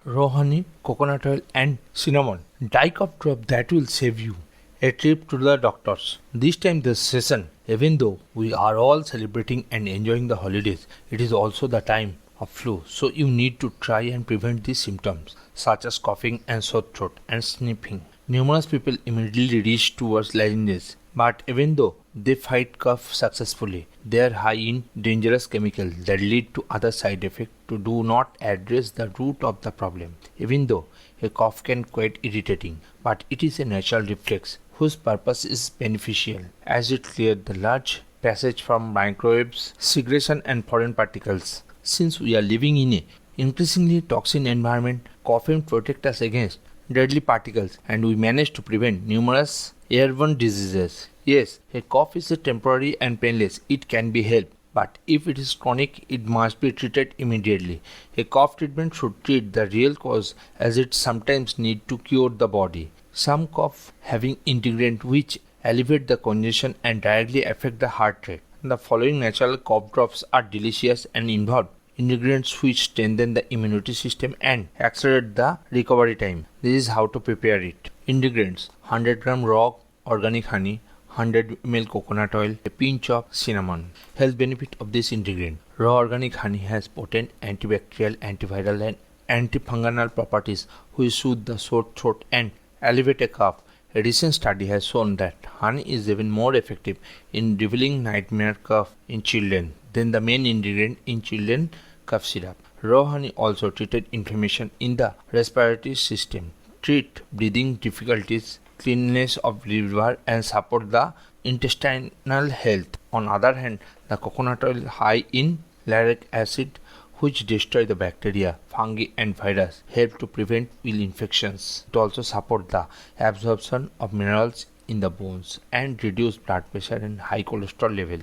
raw honey, coconut oil, and cinnamon. Dye cough drop that will save you a trip to the doctors. This time, this session, even though we are all celebrating and enjoying the holidays, it is also the time of flu. So you need to try and prevent these symptoms, such as coughing and sore throat and sniffing. Numerous people immediately reach towards lozenges, but even though they fight cough successfully, they are high in dangerous chemicals that lead to other side effects to do not address the root of the problem. Even though a cough can quite irritating, but it is a natural reflex whose purpose is beneficial as it clears the large passage from microbes, secretion and foreign particles. Since we are living in a increasingly toxic environment, coughing protects us against deadly particles and we manage to prevent numerous airborne diseases. Yes, a cough is a temporary and painless. It can be helped. But if it is chronic, it must be treated immediately. A cough treatment should treat the real cause as it sometimes needs to cure the body. Some cough having ingredients which alleviate the congestion and directly affect the heart rate. The following natural cough drops are delicious and involve ingredients which strengthen the immunity system and accelerate the recovery time. This is how to prepare it. Ingredients: 100 gram raw organic honey, 100 ml coconut oil, a pinch of cinnamon. Health benefit of this ingredient: raw organic honey has potent antibacterial, antiviral and antifungal properties which soothe the sore throat and alleviate a cough. A recent study has shown that honey is even more effective in relieving nightmare cough in children than the main ingredient in children cough syrup. Raw honey also treated inflammation in the respiratory system, treat breathing difficulties, cleanness of liver and support the intestinal health. On other hand, the coconut oil high in lactic acid which destroy the bacteria, fungi and virus, help to prevent ill infections. It also support the absorption of minerals in the bones and reduce blood pressure and high cholesterol level.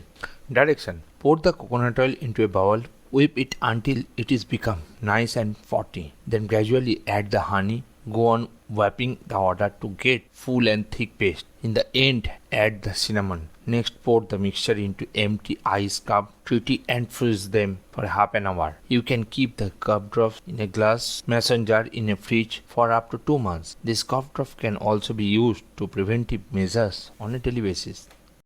Direction: pour the coconut oil into a bowl, whip it until it is become nice and frothy. Then gradually add the honey. Go on wiping the water to get full and thick paste. In the end, add the cinnamon. Next, pour the mixture into empty ice cup, treat it and freeze them for half an hour. You can keep the cough drops in a glass mason jar in a fridge for up to 2 months. This cough drop can also be used to preventive measures on a daily basis.